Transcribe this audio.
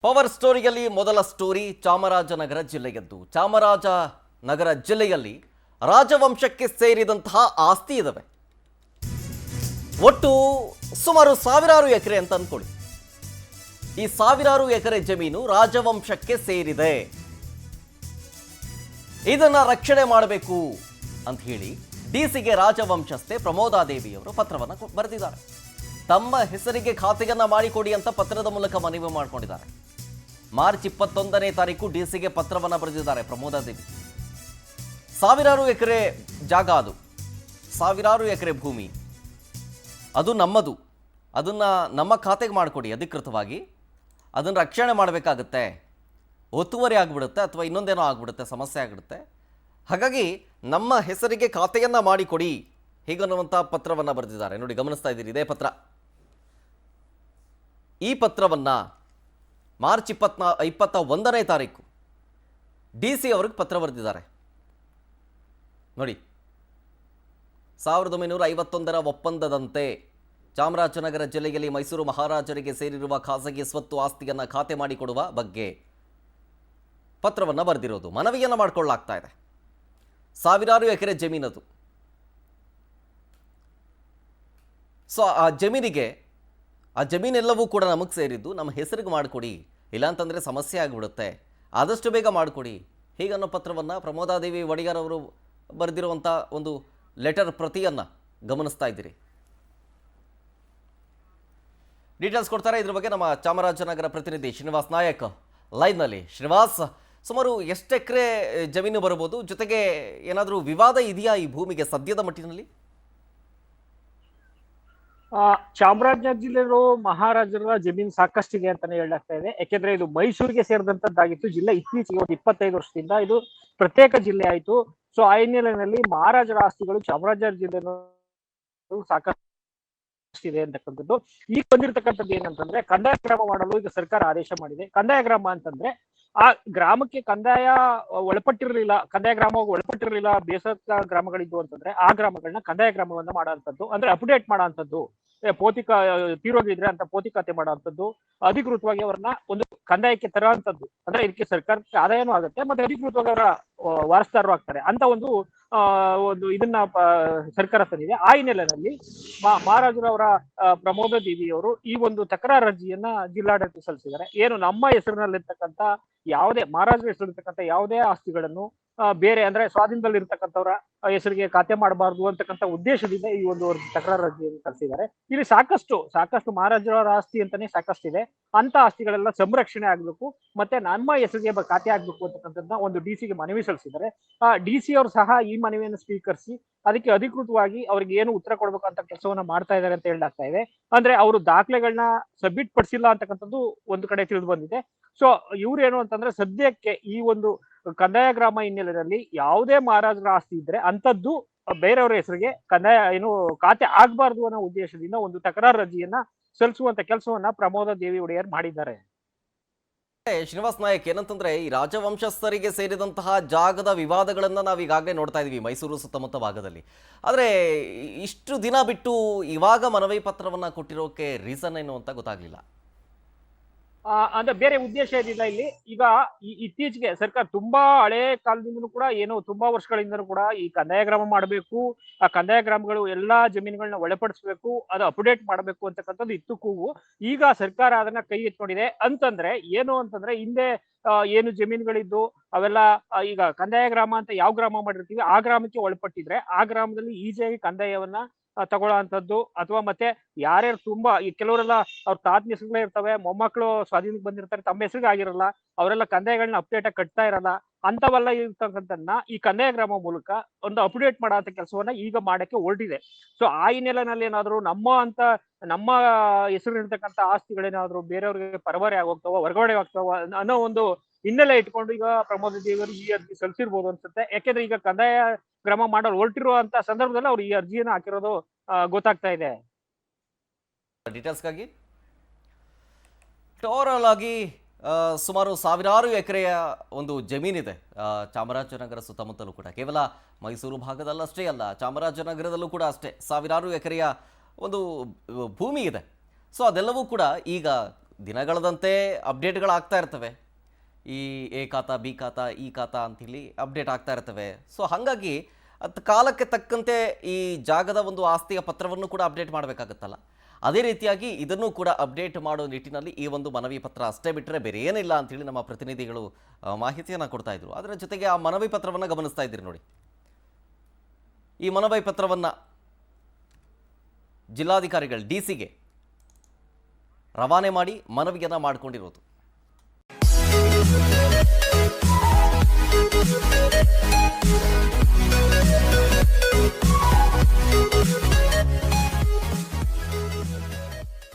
Power ಸ್ಟೋರಿಯಲ್ಲಿ ಮೊದಲ story Chamarajanagar ಜಿಲ್ಲೆಯದ್ದು. Chamarajanagar ಜಿಲ್ಲೆಯಲ್ಲಿ ರಾಜವಂಶಕ್ಕೆ ಸೇರಿದಂತಹ ಆಸ್ತಿ ಇದಾವೆ. ಒಟ್ಟು ಸುಮಾರು ಸಾವಿರಾರು ಎಕರೆ ಅಂತ ಅನ್ಕೊಳ್ಳಿ. ಈ ಸಾವಿರಾರು ಎಕರೆ ಜಮೀನು ರಾಜವಂಶಕ್ಕೆ ಸೇರಿದೆ. ಇದನ್ನ ರಕ್ಷಣೆ ಮಾಡಬೇಕು ಅಂತ ಹೇಳಿ ಡಿಸಿಗೆ ರಾಜವಂಶಸ್ಥೆ ಪ್ರಮೋದಾದೇವಿಯವರು ಪತ್ರವನ್ನು ಬರೆದಿದ್ದಾರೆ. ತಮ್ಮ ಹೆಸರಿಗೆ ಖಾತೆಯನ್ನ ಮಾಡಿಕೊಡಿ ಅಂತ ಪತ್ರದ ಮೂಲಕ ಮನವಿ ಮಾಡಿಕೊಂಡಿದ್ದಾರೆ. ಮಾರ್ಚ್ 21ನೇ ತಾರೀಕು ಡಿಸಿಗೆ ಪತ್ರವನ್ನು ಬರೆದಿದ್ದಾರೆ ಪ್ರಮೋದಾದೇವಿ. ಸಾವಿರಾರು ಎಕರೆ ಜಾಗ, ಅದು ಸಾವಿರಾರು ಎಕರೆ ಭೂಮಿ, ಅದು ನಮ್ಮದು. ಅದನ್ನ ನಮ್ಮ ಖಾತೆಗೆ ಮಾಡಿಕೊಡಿ ಅಧಿಕೃತವಾಗಿ. ಅದನ್ನು ರಕ್ಷಣೆ ಮಾಡಬೇಕಾಗತ್ತೆ, ಒತ್ತುವರಿ ಆಗಿಬಿಡುತ್ತೆ ಅಥವಾ ಇನ್ನೊಂದೇನೋ ಆಗಿಬಿಡುತ್ತೆ, ಸಮಸ್ಯೆ ಆಗಿಬಿಡುತ್ತೆ. ಹಾಗಾಗಿ ನಮ್ಮ ಹೆಸರಿಗೆ ಖಾತೆಯನ್ನು ಮಾಡಿಕೊಡಿ ಹೀಗನ್ನುವಂಥ ಪತ್ರವನ್ನು ಬರೆದಿದ್ದಾರೆ. ನೋಡಿ, ಗಮನಿಸ್ತಾ ಇದ್ದೀರಿ ಇದೇ ಪತ್ರ. ಈ ಪತ್ರವನ್ನು ಮಾರ್ಚ್ 21ನೇ ತಾರೀಕು ಡಿಸಿ ಅವ್ರಿಗೆ ಪತ್ರ ಬರೆದಿದ್ದಾರೆ. ನೋಡಿ, 1951ರ ಒಪ್ಪಂದದಂತೆ ಚಾಮರಾಜನಗರ ಜಿಲ್ಲೆಯಲ್ಲಿ ಮೈಸೂರು ಮಹಾರಾಜರಿಗೆ ಸೇರಿರುವ ಖಾಸಗಿ ಸ್ವತ್ತು ಆಸ್ತಿಯನ್ನು ಖಾತೆ ಮಾಡಿಕೊಡುವ ಬಗ್ಗೆ ಪತ್ರವನ್ನು ಬರೆದಿರೋದು. ಮನವಿಯನ್ನು ಮಾಡಿಕೊಳ್ಳಲಾಗ್ತಾ ಇದೆ. ಸಾವಿರಾರು ಎಕರೆ ಜಮೀನದು. ಸೊ ಆ ಜಮೀನೆಲ್ಲವೂ ಕೂಡ ನಮಗೆ ಸೇರಿದ್ದು, ನಮ್ಮ ಹೆಸರಿಗೆ ಮಾಡಿಕೊಡಿ, ಇಲ್ಲಾಂತಂದರೆ ಸಮಸ್ಯೆ ಆಗಿಬಿಡುತ್ತೆ, ಆದಷ್ಟು ಬೇಗ ಮಾಡಿಕೊಡಿ ಹೀಗನ್ನೋ ಪತ್ರವನ್ನು ಪ್ರಮೋದಾದೇವಿ ಒಡೆಯರ್ ಅವರು ಬರೆದಿರುವಂಥ ಒಂದು ಲೆಟರ್ ಪ್ರತಿಯನ್ನು ಗಮನಿಸ್ತಾ ಇದ್ದೀರಿ. ಡೀಟೇಲ್ಸ್ ಕೊಡ್ತಾರೆ ಇದ್ರ ಬಗ್ಗೆ ನಮ್ಮ ಚಾಮರಾಜನಗರ ಪ್ರತಿನಿಧಿ ಶ್ರೀನಿವಾಸ್ ನಾಯಕ್ ಲೈವ್ನಲ್ಲಿ. ಶ್ರೀನಿವಾಸ್, ಸುಮಾರು ಎಷ್ಟು ಎಕರೆ ಜಮೀನು ಬರ್ಬೋದು? ಜೊತೆಗೆ ಏನಾದರೂ ವಿವಾದ ಇದೆಯಾ ಈ ಭೂಮಿಗೆ ಸದ್ಯದ ಮಟ್ಟಿನಲ್ಲಿ? ಚಾಮರಾಜನಗರ ಜಿಲ್ಲೆಯಲ್ಲೂ ಮಹಾರಾಜರ ಜಮೀನು ಸಾಕಷ್ಟಿದೆ ಅಂತಾನೆ ಹೇಳಲಾಗ್ತಾ ಇದೆ. ಯಾಕೆಂದ್ರೆ ಇದು ಮೈಸೂರಿಗೆ ಸೇರಿದಂತದ್ದಾಗಿತ್ತು. ಜಿಲ್ಲೆ ಇತ್ತೀಚೆಗೆ ಒಂದು 25 ವರ್ಷದಿಂದ ಇದು ಪ್ರತ್ಯೇಕ ಜಿಲ್ಲೆ ಆಯಿತು. ಸೊ ಆ ಹಿನ್ನೆಲೆಯಲ್ಲಿ ಮಹಾರಾಜರ ಆಸ್ತಿಗಳು ಚಾಮರಾಜನಗರ ಜಿಲ್ಲೆ ಸಾಕಷ್ಟಿದೆ ಅಂತಕ್ಕಂಥದ್ದು. ಈಗ ಬಂದಿರತಕ್ಕಂಥದ್ದು ಏನಂತಂದ್ರೆ, ಕಂದಾಯ ಗ್ರಾಮ ಮಾಡಲು ಈಗ ಸರ್ಕಾರ ಆದೇಶ ಮಾಡಿದೆ. ಕಂದಾಯ ಗ್ರಾಮ ಅಂತಂದ್ರೆ ಆ ಗ್ರಾಮಕ್ಕೆ ಕಂದಾಯ ಒಳಪಟ್ಟಿರಲಿಲ್ಲ, ಬೇಸತ್ತ ಗ್ರಾಮಗಳಿದ್ದು ಅಂತಂದ್ರೆ ಆ ಗ್ರಾಮಗಳನ್ನ ಕಂದಾಯ ಗ್ರಾಮವನ್ನ ಮಾಡೋಂಥದ್ದು, ಅಂದ್ರೆ ಅಪ್ಡೇಟ್ ಮಾಡೋಂಥದ್ದು, ಪೋತಿಕ ತೀರೋಗಿದ್ರೆ ಅಂತ ಪೋತಿಕತೆ ಮಾಡೋಂಥದ್ದು, ಅಧಿಕೃತವಾಗಿ ಅವರನ್ನ ಒಂದು ಕಂದಾಯಕ್ಕೆ ತರೋಂಥದ್ದು. ಅಂದ್ರೆ ಇದಕ್ಕೆ ಸರ್ಕಾರಕ್ಕೆ ಆದಾಯನೂ ಆಗುತ್ತೆ, ಮತ್ತೆ ಅಧಿಕೃತವಾಗಿ ಅವರ ವಾರಸ್ದಾರರು ಆಗ್ತಾರೆ ಅಂತ ಒಂದು ಇದನ್ನ ಸರ್ಕಾರ ತಂದಿದೆ. ಆ ಹಿನ್ನೆಲೆಯಲ್ಲಿ ಮಹಾರಾಜರವರ ಪ್ರಮೋದಾದೇವಿಯವರು ಈ ಒಂದು ತಕರಾರು ಅರ್ಜಿಯನ್ನ ಜಿಲ್ಲಾಡಳಿತ ಸಲ್ಲಿಸಿದ್ದಾರೆ. ಏನು ನಮ್ಮ ಹೆಸರಿನಲ್ಲಿರ್ತಕ್ಕಂಥ ಯಾವುದೇ ಮಹಾರಾಜರ ಹೆಸರಿರ್ತಕ್ಕಂಥ ಯಾವುದೇ ಆಸ್ತಿಗಳನ್ನು ಬೇರೆ ಅಂದ್ರೆ ಸ್ವಾಧೀನದಲ್ಲಿರ್ತಕ್ಕಂಥವ್ರ ಹೆಸರಿಗೆ ಖಾತೆ ಮಾಡಬಾರ್ದು ಅಂತಕ್ಕಂಥ ಉದ್ದೇಶದಿಂದ ಈ ಒಂದು ತಕರಾರು ಅರ್ಜಿಯನ್ನು ಸಲ್ಲಿಸಿದ್ದಾರೆ. ಇಲ್ಲಿ ಸಾಕಷ್ಟು ಮಹಾರಾಜರ ಆಸ್ತಿ ಅಂತಾನೆ ಸಾಕಷ್ಟಿದೆ. ಅಂತ ಆಸ್ತಿಗಳೆಲ್ಲ ಸಂರಕ್ಷಣೆ ಆಗ್ಬೇಕು, ಮತ್ತೆ ನಮ್ಮ ಹೆಸರಿಗೆ ಖಾತೆ ಆಗ್ಬೇಕು ಅಂತಕ್ಕಂಥದ್ದನ್ನ ಒಂದು ಡಿಸಿಗೆ ಮನವಿ ಸಲ್ಲಿಸಿದ್ದಾರೆ. ಡಿಸಿ ಅವರು ಸಹ ಈ ಮನವಿಯನ್ನು ಸ್ವೀಕರಿಸಿ ಅದಕ್ಕೆ ಅಧಿಕೃತವಾಗಿ ಅವ್ರಿಗೆ ಏನು ಉತ್ತರ ಕೊಡ್ಬೇಕು ಅಂತ ಕೆಲಸವನ್ನ ಮಾಡ್ತಾ ಇದ್ದಾರೆ ಅಂತ ಹೇಳಲಾಗ್ತಾ ಇದೆ. ಅಂದ್ರೆ ಅವರು ದಾಖಲೆಗಳನ್ನ ಸಬ್ಮಿಟ್ ಪಡಿಸಿಲ್ಲ ಅಂತಕ್ಕಂಥದ್ದು ಒಂದು ಕಡೆ ತಿಳಿದು ಬಂದಿದೆ. ಸೊ ಇವ್ರೇನು ಅಂತಂದ್ರೆ, ಸದ್ಯಕ್ಕೆ ಈ ಒಂದು ಕಂದಾಯ ಗ್ರಾಮ ಹಿನ್ನೆಲೆಯಲ್ಲಿ ಯಾವುದೇ ಮಹಾರಾಜರ ಆಸ್ತಿ ಇದ್ರೆ ಅಂಥದ್ದು ಬೇರೆಯವರ ಹೆಸರಿಗೆ ಕಂದಾಯ ಖಾತೆ ಆಗ್ಬಾರ್ದು ಅನ್ನೋ ಉದ್ದೇಶದಿಂದ ಒಂದು ತಕರಾರು ಅರ್ಜಿಯನ್ನ ಸಲ್ಲಿಸುವಂತ ಕೆಲಸವನ್ನ ಪ್ರಮೋದಾದೇವಿ ಒಡೆಯರ್ ಮಾಡಿದ್ದಾರೆ. ಶ್ರೀನಿವಾಸ್ ನಾಯಕ್, ಏನಂತಂದ್ರೆ ಈ ರಾಜವಂಶಸ್ಥರಿಗೆ ಸೇರಿದಂತಹ ಜಾಗದ ವಿವಾದಗಳನ್ನ ನಾವು ಈಗಾಗಲೇ ನೋಡ್ತಾ ಇದೀವಿ ಮೈಸೂರು ಸುತ್ತಮುತ್ತ ಭಾಗದಲ್ಲಿ. ಆದರೆ ಇಷ್ಟು ದಿನ ಬಿಟ್ಟು ಇವಾಗ ಮನವಿ ಪತ್ರವನ್ನ ಕೊಟ್ಟಿರೋಕೆ ರೀಸನ್ ಏನು ಅಂತ ಗೊತ್ತಾಗ್ಲಿಲ್ಲ. ಅಂದ್ರೆ ಬೇರೆ ಉದ್ದೇಶ ಏನಿಲ್ಲ ಇಲ್ಲಿ. ಈಗ ಇತ್ತೀಚೆಗೆ ಸರ್ಕಾರ ತುಂಬಾ ಹಳೆ ಕಾಲದಿಂದನೂ ಕೂಡ, ತುಂಬಾ ವರ್ಷಗಳಿಂದನೂ ಕೂಡ ಈ ಕಂದಾಯ ಗ್ರಾಮ ಮಾಡಬೇಕು, ಆ ಕಂದಾಯ ಗ್ರಾಮಗಳು ಎಲ್ಲಾ ಜಮೀನುಗಳನ್ನ ಒಳಪಡಿಸ್ಬೇಕು, ಅದು ಅಪ್ಡೇಟ್ ಮಾಡಬೇಕು ಅಂತಕ್ಕಂಥದ್ದು ಇತ್ತು ಕೂಗು. ಈಗ ಸರ್ಕಾರ ಅದನ್ನ ಕೈ ಎತ್ಕೊಂಡಿದೆ. ಅಂತಂದ್ರೆ ಏನು ಅಂತಂದ್ರೆ, ಹಿಂದೆ ಏನು ಜಮೀನುಗಳಿದ್ದು ಅವೆಲ್ಲ ಈಗ ಕಂದಾಯ ಗ್ರಾಮ ಅಂತ ಯಾವ ಗ್ರಾಮ ಮಾಡಿರ್ತೀವಿ ಆ ಗ್ರಾಮಕ್ಕೆ ಒಳಪಟ್ಟಿದ್ರೆ ಆ ಗ್ರಾಮದಲ್ಲಿ ಈಸಿಯಾಗಿ ಕಂದಾಯವನ್ನ ತಗೊಳ್ಳೋ ಅಂತದ್ದು, ಅಥವಾ ಮತ್ತೆ ಯಾರ್ಯಾರು ತುಂಬಾ ಈ ಕೆಲವರೆಲ್ಲ ಅವ್ರ ತಾತನ ಹೆಸರುಗಳೇ ಇರ್ತವೆ, ಮೊಮ್ಮಕ್ಕಳು ಸ್ವಾಧೀನಕ್ಕೆ ಬಂದಿರ್ತಾರೆ, ತಮ್ಮ ಹೆಸರಿಗೆ ಆಗಿರಲ್ಲ, ಅವರೆಲ್ಲ ಕಂದಾಯಗಳನ್ನ ಅಪ್ಡೇಟ್ ಆಗಿ ಕಟ್ತಾ ಇರಲ್ಲ. ಅಂತವೆಲ್ಲ ಇರ್ತಕ್ಕಂಥದ್ದನ್ನ ಈ ಕಂದಾಯ ಗ್ರಾಮ ಮೂಲಕ ಒಂದು ಅಪ್ಡೇಟ್ ಮಾಡೋ ಕೆಲಸವನ್ನ ಈಗ ಮಾಡಕ್ಕೆ ಹೊರಟಿದೆ. ಸೊ ಆ ಹಿನ್ನೆಲೆಯಲ್ಲಿ ಏನಾದ್ರು ನಮ್ಮ ಹೆಸರಿರ್ತಕ್ಕಂಥ ಆಸ್ತಿಗಳೇನಾದ್ರು ಬೇರೆಯವ್ರಿಗೆ ಪರಭಾರೆ ಆಗೋಗ್ತಾವ, ವರ್ಗಾವಣೆ ಆಗ್ತಾವ ಅನ್ನೋ ಒಂದು ಹಿನ್ನೆಲೆ ಇಟ್ಕೊಂಡು ಈಗ ಪ್ರಮೋದಾದೇವಿಯವರು ಈ ಅರ್ಜಿ ಸಲ್ಲಿಸಿರ್ಬೋದು ಅನ್ಸುತ್ತೆ. ಯಾಕೆಂದ್ರೆ ಈಗ ಕಂದಾಯ ಕ್ರಮ ಮಾಡಲು ಹೊರಟಿರುವಂತ ಸಂದರ್ಭದಲ್ಲಿ ಅವ್ರು ಈ ಅರ್ಜಿಯನ್ನು ಹಾಕಿರೋದು ಗೊತ್ತಾಗ್ತಾ ಇದೆ. ಡೀಟೇಲ್ಸ್ಗಾಗಿ ಟೋರಲ್ ಆಗಿ ಸುಮಾರು ಸಾವಿರಾರು ಎಕರೆಯ ಒಂದು ಜಮೀನಿದೆ ಚಾಮರಾಜನಗರ ಸುತ್ತಮುತ್ತಲೂ ಕೂಡ. ಕೇವಲ ಮೈಸೂರು ಭಾಗದಲ್ಲಷ್ಟೇ ಅಲ್ಲ, ಚಾಮರಾಜನಗರದಲ್ಲೂ ಕೂಡ ಅಷ್ಟೇ ಸಾವಿರಾರು ಎಕರೆಯ ಒಂದು ಭೂಮಿ ಇದೆ. ಸೊ ಅದೆಲ್ಲವೂ ಕೂಡ ಈಗ ದಿನಗಳದಂತೆ ಅಪ್ಡೇಟ್ಗಳಾಗ್ತಾ ಇರ್ತವೆ. ಈ ಎ ಖಾತಾ, ಬಿ ಖಾತಾ, ಈ ಖಾತಾ ಅಂಥೇಳಿ ಅಪ್ಡೇಟ್ ಆಗ್ತಾ ಇರ್ತವೆ. ಸೊ ಹಾಗಾಗಿ ಅದು ಕಾಲಕ್ಕೆ ತಕ್ಕಂತೆ ಈ ಜಾಗದ ಒಂದು ಆಸ್ತಿಯ ಪತ್ರವನ್ನು ಕೂಡ ಅಪ್ಡೇಟ್ ಮಾಡಬೇಕಾಗುತ್ತಲ್ಲ. ಅದೇ ರೀತಿಯಾಗಿ ಇದನ್ನು ಕೂಡ ಅಪ್ಡೇಟ್ ಮಾಡೋ ನಿಟ್ಟಿನಲ್ಲಿ ಈ ಒಂದು ಮನವಿ ಪತ್ರ ಅಷ್ಟೇ ಬಿಟ್ಟರೆ ಬೇರೆ ಏನಿಲ್ಲ ಅಂಥೇಳಿ ನಮ್ಮ ಪ್ರತಿನಿಧಿಗಳು ಮಾಹಿತಿಯನ್ನು ಕೊಡ್ತಾ ಇದ್ರು. ಅದರ ಜೊತೆಗೆ ಆ ಮನವಿ ಪತ್ರವನ್ನು ಗಮನಿಸ್ತಾ ಇದ್ದೀರಿ ನೋಡಿ. ಈ ಮನವಿ ಪತ್ರವನ್ನು ಜಿಲ್ಲಾಧಿಕಾರಿಗಳು ಡಿ ಸಿಗೆ ರವಾನೆ ಮಾಡಿ ಮನವಿಯನ್ನು ಮಾಡಿಕೊಂಡಿರೋದು.